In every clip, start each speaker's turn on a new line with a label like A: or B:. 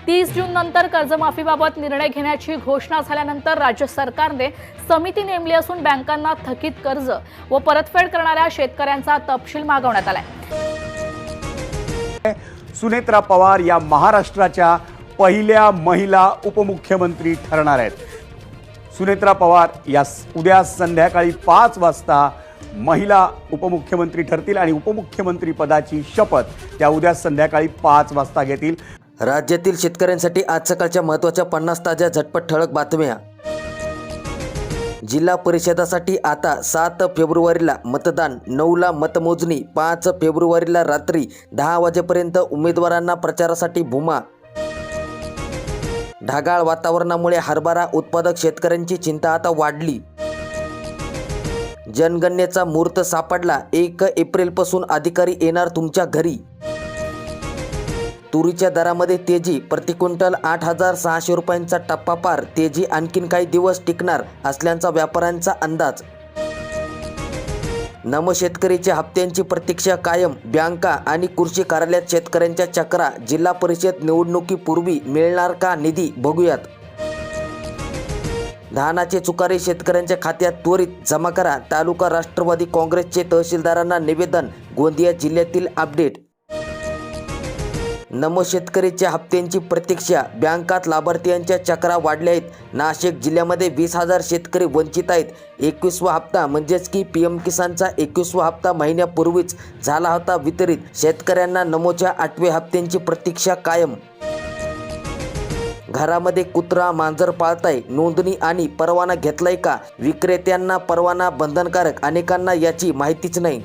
A: 30 जून नंतर कर्जमाफीबाबत निर्णय घेण्याची घोषणा झाल्यानंतर राज्य सरकारने समिती नेमली असून बँकांना थकीत कर्ज व परतफेड करणाऱ्या शेतकऱ्यांचा तपशील मागवण्यात आलाय।
B: सुनेत्रा पवार या महाराष्ट्राच्या पहिल्या महिला उपमुख्यमंत्री ठरणार आहेत। सुनेत्रा पवार या उद्या संध्याकाळी 5 वाजता महिला उपमुख्यमंत्री ठरतील आणि उपमुख्यमंत्री पदाची शपथ त्या उद्या संध्याकाळी 5 वाजता घेतील।
C: राज्यातील शेतकऱ्यांसाठी आज सकाळच्या महत्त्वाच्या 50 ताज्या झटपट ठळक बातम्या। जिल्हा परिषदासाठी आता 7 फेब्रुवारीला मतदान, 9ला मतमोजणी, 5 फेब्रुवारीला रात्री 10 वाजेपर्यंत उमेदवारांना प्रचारासाठी भूमा। ढगाळ वातावरणामुळे हरभरा उत्पादक शेतकऱ्यांची चिंता आता वाढली। जनगणनेचा मुहूर्त सापडला, 1 एप्रिलपासून अधिकारी येणार तुमच्या घरी। तुरीच्या दरामध्ये तेजी, प्रति क्विंटल 8,600 रुपयांचा टप्पा पार। तेजी आणखीन काही दिवस टिकणार असल्याचा व्यापाऱ्यांचा अंदाज। नमो शेतकरीच्या हप्त्यांची प्रतीक्षा कायम, बँका आणि कृषी कार्यालयात शेतकऱ्यांच्या चक्रा। जिल्हा परिषद निवडणुकीपूर्वी मिळणार का निधी, बघूयात। धानाचे चुकारे शेतकऱ्यांच्या खात्यात त्वरित जमा करा, तालुका राष्ट्रवादी काँग्रेसचे तहसीलदारांना निवेदन। गोंदिया जिल्ह्यातील अपडेट। नमो शेतकरीच्या हप्त्यांची प्रतीक्षा, बँकात लाभार्थ्यांच्या चक्रा वाढल्या आहेत। नाशिक जिल्ह्यामध्ये 20,000 शेतकरी वंचित आहेत। 21वा हप्ता म्हणजेच की PM किसानचा 21वा हप्ता महिन्यापूर्वीच झाला होता वितरित। शेतकऱ्यांना नमोच्या 8व्या हप्त्यांची प्रतीक्षा कायम। घरामध्ये कुत्रा मांजर पाळताय, नोंदणी आणि परवाना घेतलाय का? विक्रेत्यांना परवाना बंधनकारक, अनेकांना याची माहितीच नाही।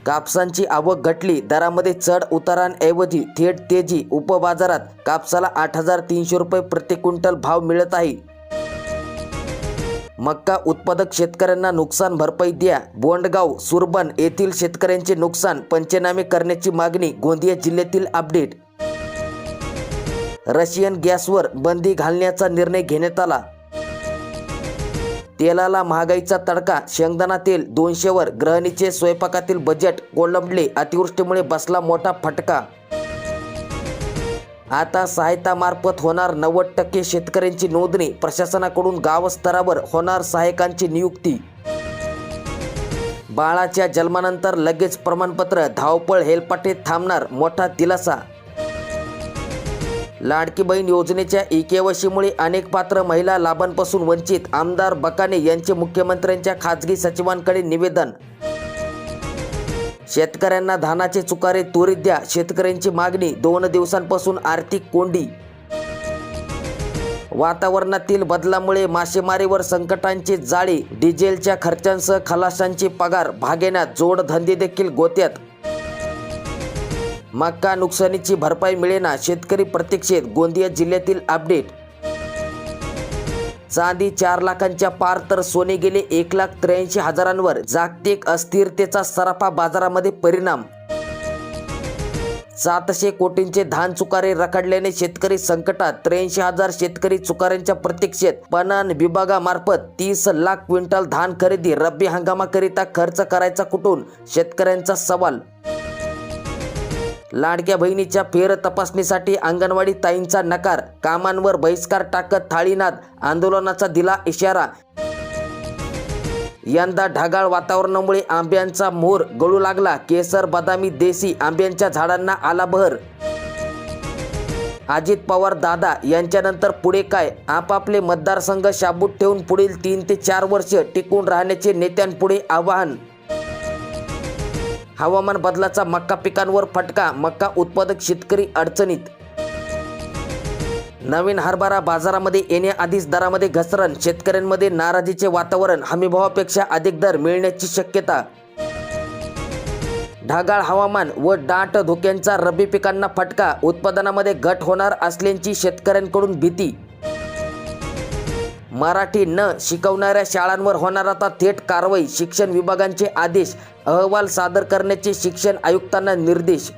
C: कापसांची आवक घटली, दरामध्ये चढ उतारांऐवजी थेट तेजी। उपबाजारात कापसाला 8,300 रुपये प्रति क्विंटल भाव मिळत आहे। मक्का उत्पादक शेतकऱ्यांना नुकसान भरपाई द्या, बोंडगाव सुरबन येथील शेतकऱ्यांचे नुकसान पंचनामे करण्याची मागणी। गोंदिया जिल्ह्यातील अपडेट। रशियन गॅसवर बंदी घालण्याचा निर्णय घेण्यात आला। तेलाला महागाईचा तडका, शेंगदाणा तेल 200 वर। गृहिणीचे स्वयंपाकातील बजेट कोलमडले, अतिवृष्टीमुळे बसला मोठा फटका। आता सहायतामार्फत होणार 90% शेतकऱ्यांची नोंदणी, प्रशासनाकडून गावस्तरावर होणार सहाय्यकांची नियुक्ती। बाळाच्या जन्मानंतर लगेच प्रमाणपत्र, धावपळ हेलपाटे थांबणार, मोठा दिलासा। लाडकी बहीण योजनेच्या EKYC अनेक पात्र महिला लाभांपासून वंचित, आमदार बकाने यांचे मुख्यमंत्र्यांच्या खासगी सचिवांकडे निवेदन। शेतकऱ्यांना धानाचे चुकारे त्वरित द्या, शेतकऱ्यांची मागणी। 2 दिवसांपासून आर्थिक कोंडी। वातावरणातील बदलामुळे मासेमारीवर संकटांचे जाळे, डिझेलच्या खर्चांसह खलाशांचे पगार भागेनात, जोडधंदे देखील गोत्यात। मक्का नुकसानीची भरपाई मिळेना, शेतकरी प्रतीक्षेत। गोंदिया जिल्ह्यातील अपडेट। चांदी 4 लाखांच्या पार तर सोने गेले 1,83,000वर। जागतिक अस्थिरतेचा सराफा बाजारामध्ये परिणाम। 700 कोटींचे धान चुकारे रखडल्याने शेतकरी संकटात, 83,000 शेतकरी चुकाऱ्यांच्या प्रतीक्षेत। पणन विभागामार्फत 30 लाख क्विंटल धान खरेदी, रब्बी हंगामाकरिता खर्च करायचा कुठून, शेतकऱ्यांचा सवाल। लाडक्या बहिणीच्या फेर तपासणीसाठी अंगणवाडी ताईंचा नकार, कामांवर बहिष्कार टाकत थाळीनाद, आंदोलनाचा दिला इशारा। यंदा ढगाळ वातावरणामुळे आंब्यांचा मोहर गळू लागला, केसर बदामी देशी आंब्यांच्या झाडांना आला बहर। अजित पवार दादा यांच्यानंतर पुढे काय? आपापले मतदारसंघ शाबूत ठेवून पुढील 3 ते 4 वर्ष टिकून राहण्याचे नेत्यांपुढे आवाहन। हवामान बदलाचा मक्का पिकांवर फटका, मक्का उत्पादक शेतकरी अडचणीत। नवीन हरभरा बाजारामध्ये येण्याआधीच दरामध्ये घसरण, शेतकऱ्यांमध्ये नाराजीचे वातावरण। हमीभावापेक्षा अधिक दर मिळण्याची शक्यता। ढगाळ हवामान व दाट धुक्यांचा रब्बी पिकांना फटका, उत्पादनामध्ये घट होणार असल्याची शेतकऱ्यांकडून भीती। मराठी न शिकवणाऱ्या शाळांवर होणार आता थेट कारवाई, शिक्षण विभागांचे आदेश। अहवाल सादर करण्याचे शिक्षण आयुक्तांना निर्देश।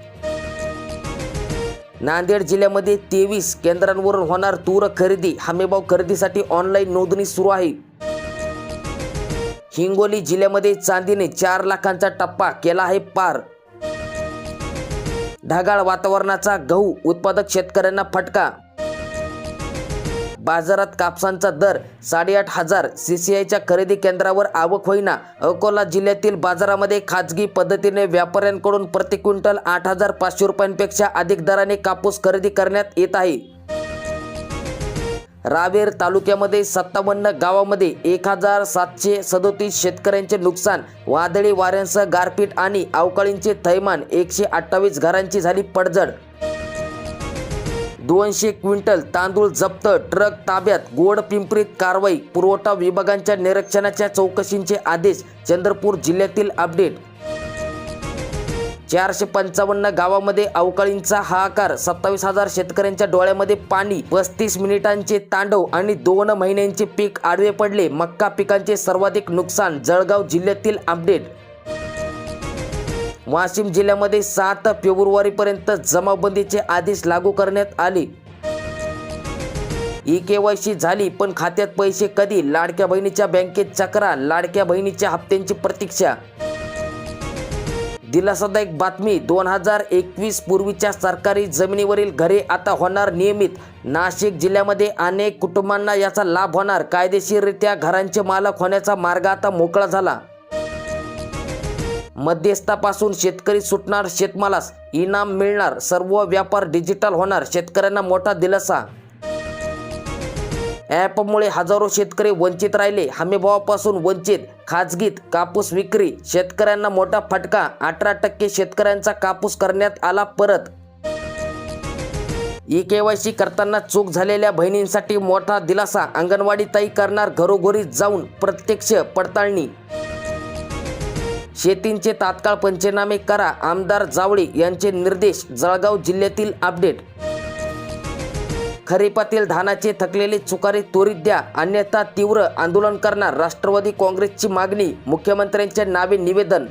C: नांदेड जिल्ह्यामध्ये 23 केंद्रांवरून होणार तूर खरेदी, हमीभाव खरेदीसाठी ऑनलाईन नोंदणी सुरू आहे। हिंगोली जिल्ह्यामध्ये चांदीने 4 लाखांचा टप्पा केला आहे पार। ढगाळ वातावरणाचा गहू उत्पादक शेतकऱ्यांना फटका. बाजारात कापसांचा दर 8,500. CCIच्या खरेदी केंद्रावर आवक होईना. अकोला जिल्ह्यातील बाजारामध्ये खाजगी पद्धतीने व्यापाऱ्यांकडून प्रति क्विंटल 8,500 रुपयांपेक्षा अधिक दराने कापूस खरेदी करण्यात येत आहे. रावेर तालुक्यामध्ये 57 गावामध्ये 1,737 शेतकऱ्यांचे नुकसान. वादळी वाऱ्यांसह गारपीट आणि अवकाळींचे थैमान. 128 घरांची झाली पडझड. 200 क्विंटल तांदूळ जप्त. ट्रक ताब्यात. गोडपिंपरीत कारवाई. पुरवठा विभागांच्या निरीक्षणाच्या चौकशींचे आदेश. चंद्रपूर जिल्ह्यातील अपडेट. 455 गावामध्ये अवकाळींचा हाहाकार. 27,000 शेतकऱ्यांच्या डोळ्यामध्ये पाणी. 35 मिनिटांचे तांडव आणि 2 महिन्यांचे पीक आडवे पडले. मक्का पिकांचे सर्वाधिक नुकसान. जळगाव जिल्ह्यातील अपडेट. वाशिम जिल्ह्यामध्ये 7 फेब्रुवारीपर्यंत जमावबंदीचे आदेश लागू करण्यात आले. KYC झाली पण खात्यात पैसे कधी? लाडक्या बहिणीच्या बँकेत चक्रा. लाडक्या बहिणीच्या हप्त्यांची प्रतीक्षा. दिलासादायक बातमी. 2021 पूर्वीच्या सरकारी जमिनीवरील घरे आता होणार नियमित. नाशिक जिल्ह्यामध्ये अनेक कुटुंबांना याचा लाभ होणार. कायदेशीररित्या घरांचे मालक होण्याचा मार्ग आता मोकळा झाला. मध्यस्थापासून शेतकरी सुटणार. शेतमालास इनाम मिळणार. सर्व व्यापार डिजिटल होणार. शेतकऱ्यांना मोठा दिलासा. ॲपमुळे हजारो शेतकरी वंचित राहिले. हमीभावापासून वंचित. खाजगीत कापूस विक्री. शेतकऱ्यांना मोठा फटका. 18% शेतकऱ्यांचा कापूस करण्यात आला परत. KYC करताना चूक झालेल्या बहिणींसाठी मोठा दिलासा. अंगणवाडी ताई करणार घरोघरी जाऊन प्रत्यक्ष पडताळणी. शेतींचे तात्काळ पंचनामे करा. आमदार जावळे यांचे निर्देश. जळगाव जिल्ह्यातील अपडेट. खरीपातील धानाचे थकलेले चुकारे त्वरित द्या, अन्यथा तीव्र आंदोलन करणार. राष्ट्रवादी काँग्रेसची मागणी. मुख्यमंत्र्यांच्या नावे निवेदन.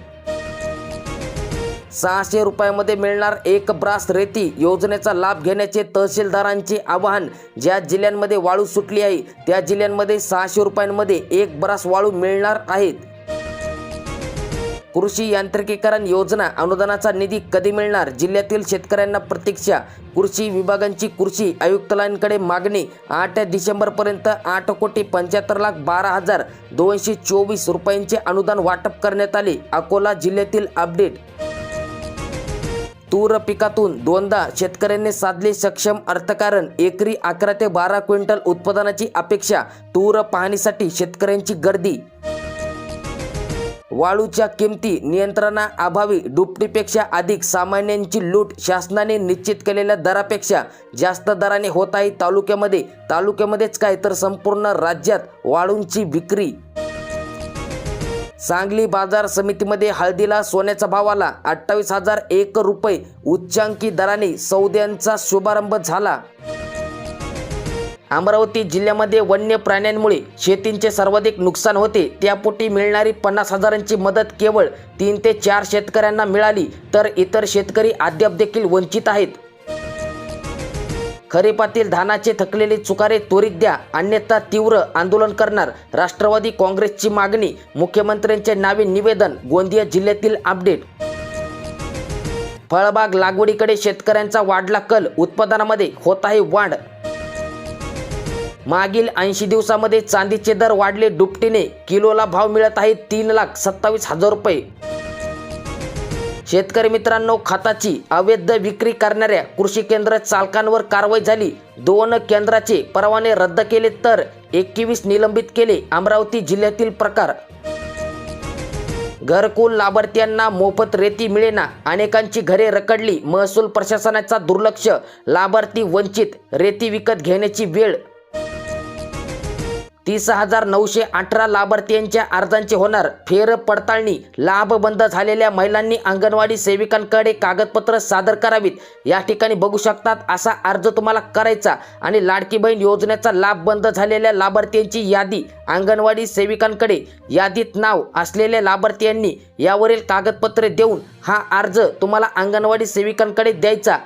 C: 600 रुपयामध्ये मिळणार 1 ब्रास रेती. योजनेचा लाभ घेण्याचे तहसीलदारांचे आवाहन. ज्या जिल्ह्यांमध्ये वाळू सुटली आहे त्या जिल्ह्यांमध्ये 600 रुपयांमध्ये 1 ब्रास वाळू मिळणार आहेत. कृषी यांत्रिकीकरण योजना अनुदानाचा निधी कधी मिळणार? जिल्ह्यातील शेतकऱ्यांना प्रतीक्षा. कृषी विभागांची कृषी आयुक्तालयांकडे मागणी. 8 डिसेंबरपर्यंत 8,75,12,224 रुपयांचे अनुदान वाटप करण्यात आले. अकोला जिल्ह्यातील अपडेट. तूर पिकातून 2दा शेतकऱ्यांनी साधले सक्षम अर्थकारण. एकरी 11 ते 12 क्विंटल उत्पादनाची अपेक्षा. तूर पाहणीसाठी शेतकऱ्यांची गर्दी. वाळूच्या किमती नियंत्रणाअभावी दुपटीपेक्षा अधिक. सामान्यांची लूट. शासनाने निश्चित केलेल्या दरापेक्षा जास्त दराने होत आहे तालुक्यामध्येच काय तर संपूर्ण राज्यात वाळूंची विक्री. सांगली बाजार समितीमध्ये हळदीला सोन्याचा भाव आला. 28,001 रुपये. उच्चांकी दराने सौद्यांचा शुभारंभ झाला. अमरावती जिल्ह्यामध्ये वन्य प्राण्यांमुळे शेतींचे सर्वाधिक नुकसान होते. त्यापोटी मिळणारी 50,000ची मदत केवळ 3 ते 4 शेतकऱ्यांना मिळाली, तर इतर शेतकरी अद्याप देखील वंचित आहेत. खरीपातील धानाचे थकलेले चुकारे त्वरित द्या, अन्यथा तीव्र आंदोलन करणार. राष्ट्रवादी काँग्रेसची मागणी. मुख्यमंत्र्यांच्या नावे निवेदन. गोंदिया जिल्ह्यातील अपडेट. फळबाग लागवडीकडे शेतकऱ्यांचा वाढला कल. उत्पादनामध्ये होत आहे वाढ. मागील 80 दिवसामध्ये चांदीचे दर वाढले दुपटीने. किलोला भाव मिळत आहे 3,27,000 रुपये. शेतकरी मित्रांनो, खताची अवैध विक्री करणाऱ्या कृषी केंद्र चालकांवर कारवाई झाली. 2 केंद्राचे परवाने रद्द केले तर 21 निलंबित केले. अमरावती जिल्ह्यातील प्रकार. घरकुल लाभार्थ्यांना मोफत रेती मिळेना. अनेकांची घरे रखडली. महसूल प्रशासनाचा दुर्लक्ष. लाभार्थी वंचित. रेती विकत घेण्याची वेळ. 30,918 लाभार्थ्यांच्या अर्जांची होणार फेर पडताळणी. लाभ बंद झालेल्या महिलांनी अंगणवाडी सेविकांकडे कागदपत्र सादर करावीत. या ठिकाणी बघू शकतात असा अर्ज तुम्हाला करायचा आणि लाडकी बहीण योजनेचा लाभ बंद झालेल्या लाभार्थ्यांची यादी अंगणवाडी सेविकांकडे. यादीत नाव असलेल्या लाभार्थ्यांनी यावरील कागदपत्रे देऊन हा अर्ज तुम्हाला अंगणवाडी सेविकांकडे द्यायचा.